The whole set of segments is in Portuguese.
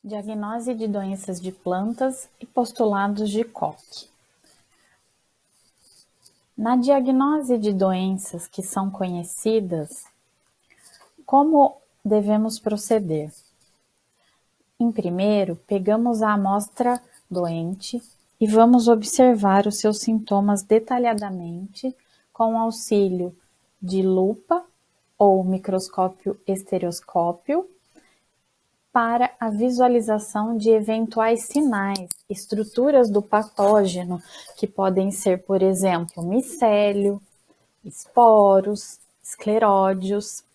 Diagnose de doenças de plantas e postulados de Koch. Na diagnose de doenças que são conhecidas, como devemos proceder? Em primeiro, pegamos a amostra doente e vamos observar os seus sintomas detalhadamente com o auxílio de lupa ou microscópio estereoscópio para a visualização de eventuais sinais, estruturas do patógeno, que podem ser, por exemplo, micélio, esporos, escleródios.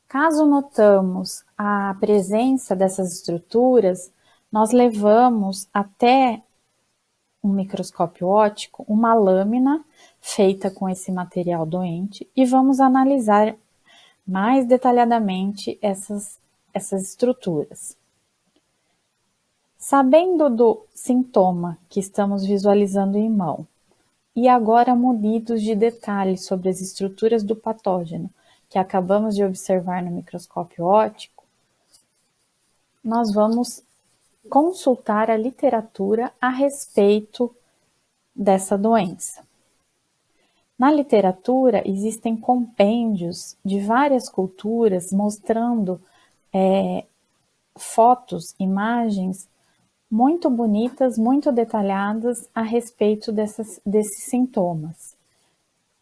Caso notamos a presença dessas estruturas, nós levamos até um microscópio óptico uma lâmina feita com esse material doente e vamos analisar mais detalhadamente essas estruturas. Sabendo do sintoma que estamos visualizando em mão e agora munidos de detalhes sobre as estruturas do patógeno que acabamos de observar no microscópio óptico, nós vamos consultar a literatura a respeito dessa doença. Na literatura existem compêndios de várias culturas mostrando fotos, imagens muito bonitas, muito detalhadas a respeito desses sintomas.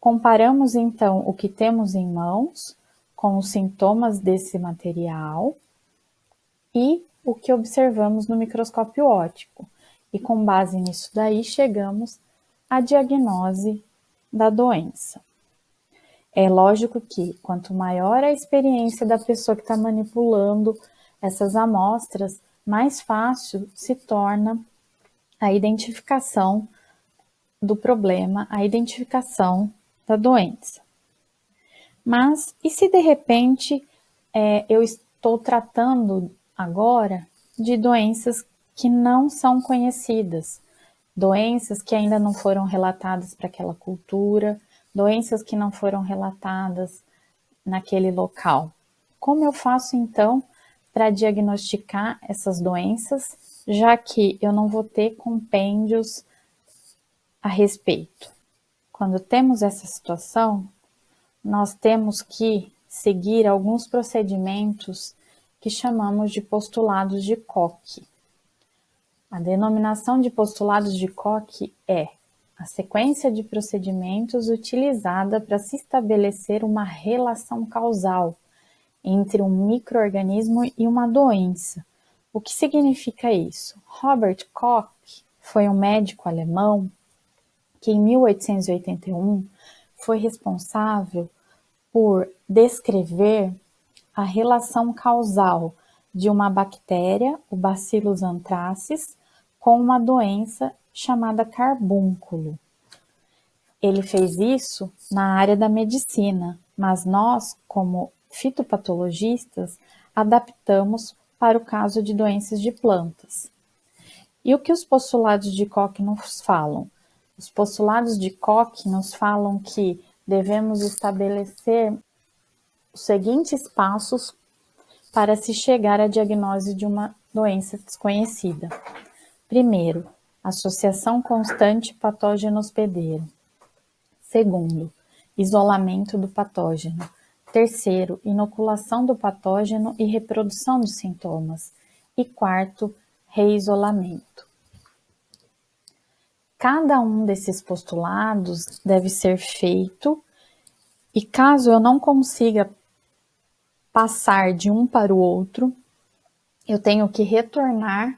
Comparamos então o que temos em mãos com os sintomas desse material e o que observamos no microscópio óptico. E com base nisso daí chegamos à diagnose da doença. É lógico que quanto maior a experiência da pessoa que está manipulando essas amostras, mais fácil se torna a identificação do problema, a identificação da doença. Mas e se de repente eu estou tratando agora de doenças que não são conhecidas, doenças que ainda não foram relatadas para aquela cultura, doenças que não foram relatadas naquele local? Como eu faço então para diagnosticar essas doenças, já que eu não vou ter compêndios a respeito? Quando temos essa situação, nós temos que seguir alguns procedimentos que chamamos de postulados de Koch. A denominação de postulados de Koch é a sequência de procedimentos utilizada para se estabelecer uma relação causal entre um micro-organismo e uma doença. O que significa isso? Robert Koch foi um médico alemão que em 1881 foi responsável por descrever a relação causal de uma bactéria, o Bacillus anthracis, com uma doença chamada carbúnculo. Ele fez isso na área da medicina, mas nós, como fitopatologistas, adaptamos para o caso de doenças de plantas. E o que os postulados de Koch nos falam? Os postulados de Koch nos falam que devemos estabelecer os seguintes passos para se chegar à diagnose de uma doença desconhecida. Primeiro, associação constante patógeno-hospedeiro. Segundo, isolamento do patógeno. Terceiro, inoculação do patógeno e reprodução dos sintomas. E quarto, reisolamento. Cada um desses postulados deve ser feito e caso eu não consiga passar de um para o outro, eu tenho que retornar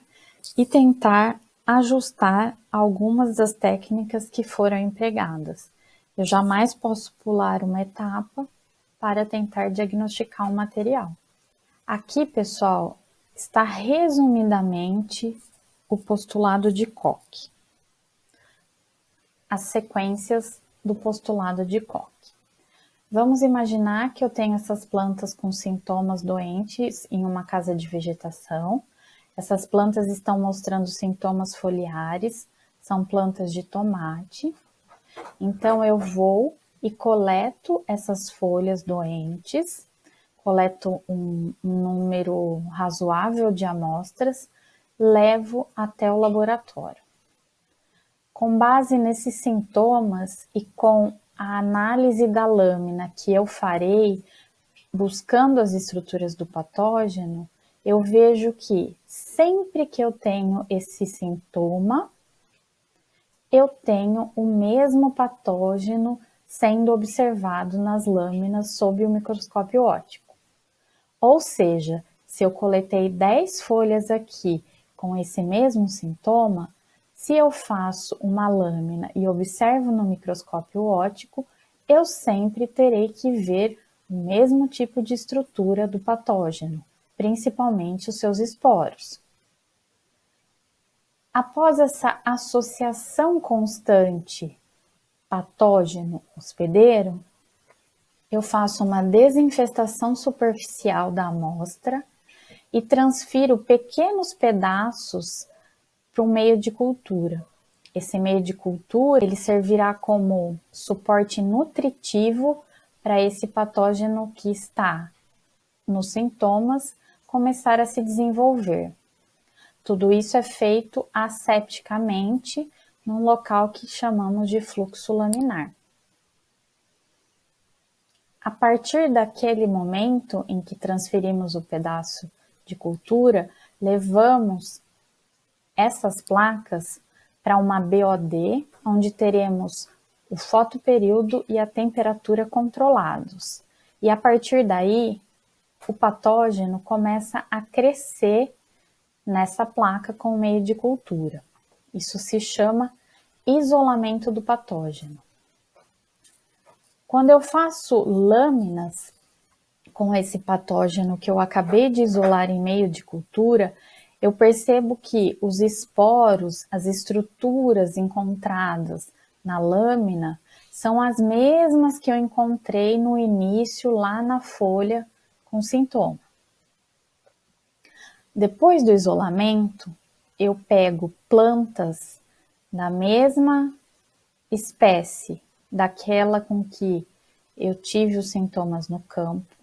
e tentar ajustar algumas das técnicas que foram empregadas. Eu jamais posso pular uma etapa para tentar diagnosticar um material. Aqui, pessoal, está resumidamente o postulado de Koch. As sequências do postulado de Koch. Vamos imaginar que eu tenho essas plantas com sintomas doentes em uma casa de vegetação. Essas plantas estão mostrando sintomas foliares, são plantas de tomate. Então, eu vou e coleto essas folhas doentes coleto um número razoável de amostras, levo até o laboratório. Com base nesses sintomas e com a análise da lâmina que eu farei, buscando as estruturas do patógeno, eu vejo que sempre que eu tenho esse sintoma, eu tenho o mesmo patógeno sendo observado nas lâminas sob o microscópio óptico. Ou seja, se eu coletei 10 folhas aqui com esse mesmo sintoma, se eu faço uma lâmina e observo no microscópio óptico, eu sempre terei que ver o mesmo tipo de estrutura do patógeno, principalmente os seus esporos. Após essa associação constante patógeno-hospedeiro, eu faço uma desinfestação superficial da amostra e transfiro pequenos pedaços para um meio de cultura. Esse meio de cultura, ele servirá como suporte nutritivo para esse patógeno que está nos sintomas começar a se desenvolver. Tudo isso é feito asepticamente num local que chamamos de fluxo laminar. A partir daquele momento em que transferimos o pedaço de cultura, levamos essas placas para uma BOD, onde teremos o fotoperíodo e a temperatura controlados. E a partir daí, o patógeno começa a crescer nessa placa com o meio de cultura. Isso se chama isolamento do patógeno. Quando eu faço lâminas com esse patógeno que eu acabei de isolar em meio de cultura, eu percebo que os esporos, as estruturas encontradas na lâmina, são as mesmas que eu encontrei no início lá na folha com sintoma. Depois do isolamento, eu pego plantas da mesma espécie daquela com que eu tive os sintomas no campo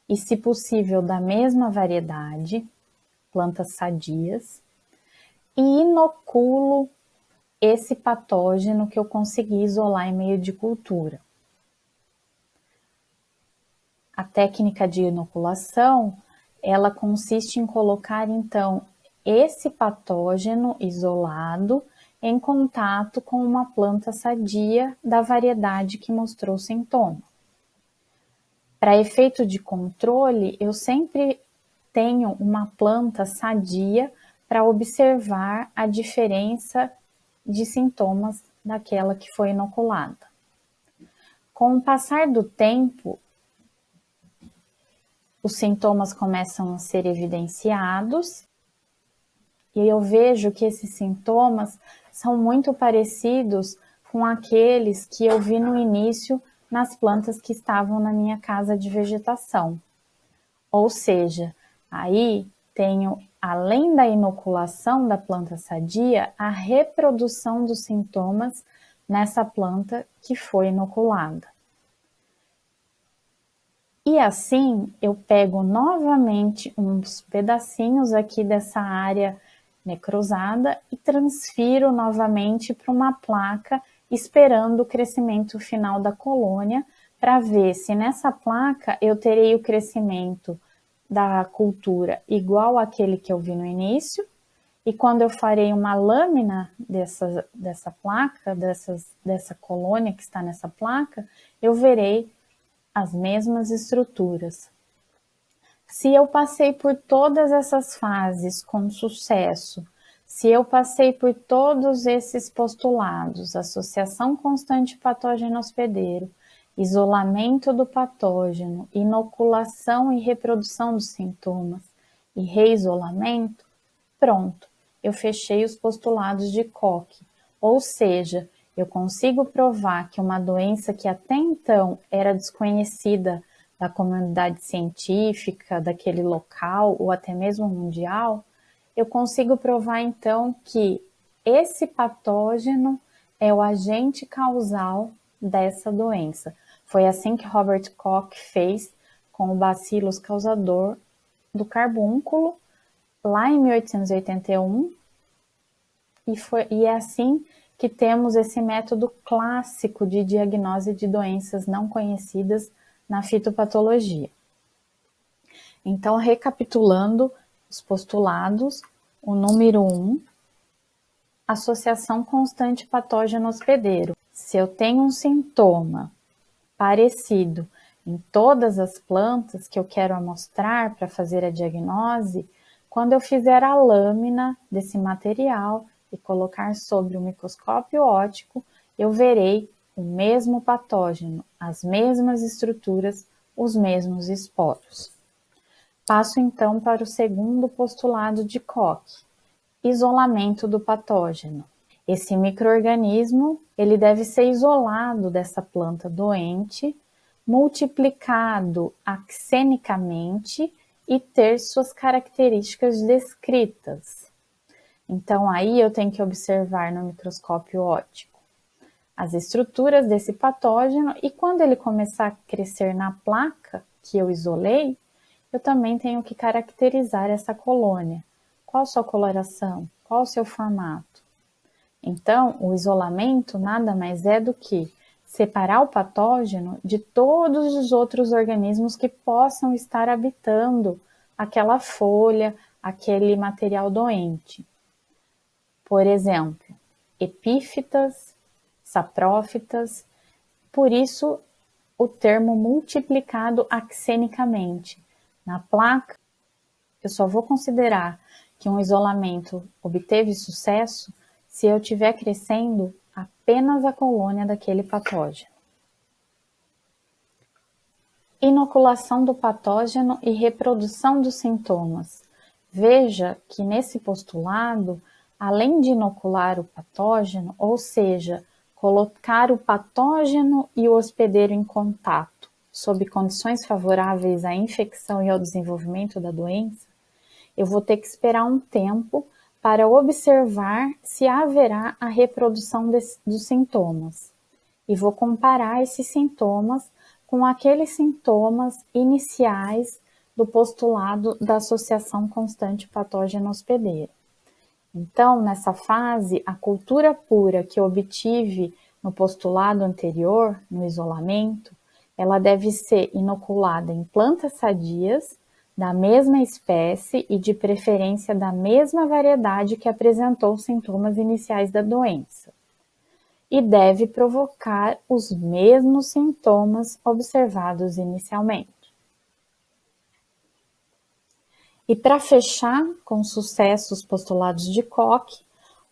e, se possível, da mesma variedade, plantas sadias, e inoculo esse patógeno que eu consegui isolar em meio de cultura. A técnica de inoculação, ela consiste em colocar, então, esse patógeno isolado em contato com uma planta sadia da variedade que mostrou sintoma. Para efeito de controle, eu sempre tenho uma planta sadia para observar a diferença de sintomas daquela que foi inoculada. Com o passar do tempo, os sintomas começam a ser evidenciados e eu vejo que esses sintomas são muito parecidos com aqueles que eu vi no início nas plantas que estavam na minha casa de vegetação. Ou seja, aí tenho, além da inoculação da planta sadia, a reprodução dos sintomas nessa planta que foi inoculada. E assim, eu pego novamente uns pedacinhos aqui dessa área necrosada e transfiro novamente para uma placa, esperando o crescimento final da colônia, para ver se nessa placa eu terei o crescimento da cultura igual àquele que eu vi no início, e quando eu farei uma lâmina dessa placa, dessa colônia que está nessa placa, eu verei as mesmas estruturas. Se eu passei por todas essas fases com sucesso, se eu passei por todos esses postulados, associação constante patógeno hospedeiro, isolamento do patógeno, inoculação e reprodução dos sintomas e reisolamento, pronto, eu fechei os postulados de Koch, ou seja, eu consigo provar que uma doença que até então era desconhecida da comunidade científica, daquele local ou até mesmo mundial, eu consigo provar então que esse patógeno é o agente causal dessa doença. Foi assim que Robert Koch fez com o Bacillus causador do carbúnculo, lá em 1881, e é assim que temos esse método clássico de diagnose de doenças não conhecidas na fitopatologia. Então, recapitulando os postulados, o número 1, associação constante patógeno hospedeiro. Se eu tenho um sintoma parecido em todas as plantas que eu quero amostrar para fazer a diagnose, quando eu fizer a lâmina desse material e colocar sobre o microscópio óptico, eu verei o mesmo patógeno, as mesmas estruturas, os mesmos esporos. Passo então para o segundo postulado de Koch, isolamento do patógeno. Esse micro-organismo, ele deve ser isolado dessa planta doente, multiplicado axenicamente e ter suas características descritas. Então, aí eu tenho que observar no microscópio óptico as estruturas desse patógeno e quando ele começar a crescer na placa que eu isolei, eu também tenho que caracterizar essa colônia. Qual sua coloração? Qual o seu formato? Então, o isolamento nada mais é do que separar o patógeno de todos os outros organismos que possam estar habitando aquela folha, aquele material doente. Por exemplo, epífitas, saprófitas, por isso o termo multiplicado axenicamente. Na placa, eu só vou considerar que um isolamento obteve sucesso se eu estiver crescendo apenas a colônia daquele patógeno. Inoculação do patógeno e reprodução dos sintomas. Veja que nesse postulado, além de inocular o patógeno, ou seja, colocar o patógeno e o hospedeiro em contato, sob condições favoráveis à infecção e ao desenvolvimento da doença, eu vou ter que esperar um tempo para observar se haverá a reprodução dos sintomas. E vou comparar esses sintomas com aqueles sintomas iniciais do postulado da associação constante patógeno-hospedeiro. Então, nessa fase, a cultura pura que eu obtive no postulado anterior, no isolamento, ela deve ser inoculada em plantas sadias, da mesma espécie e de preferência da mesma variedade que apresentou os sintomas iniciais da doença. E deve provocar os mesmos sintomas observados inicialmente. E para fechar com sucesso os postulados de Koch,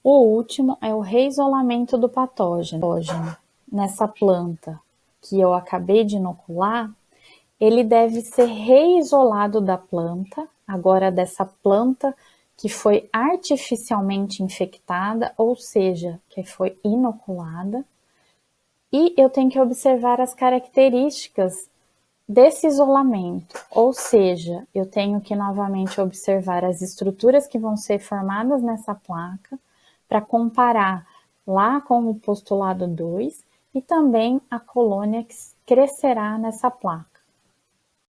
o último é o reisolamento do patógeno. Nessa planta que eu acabei de inocular, ele deve ser reisolado da planta, agora dessa planta que foi artificialmente infectada, ou seja, que foi inoculada, e eu tenho que observar as características desse isolamento, ou seja, eu tenho que novamente observar as estruturas que vão ser formadas nessa placa, para comparar lá com o postulado 2 e também a colônia que crescerá nessa placa.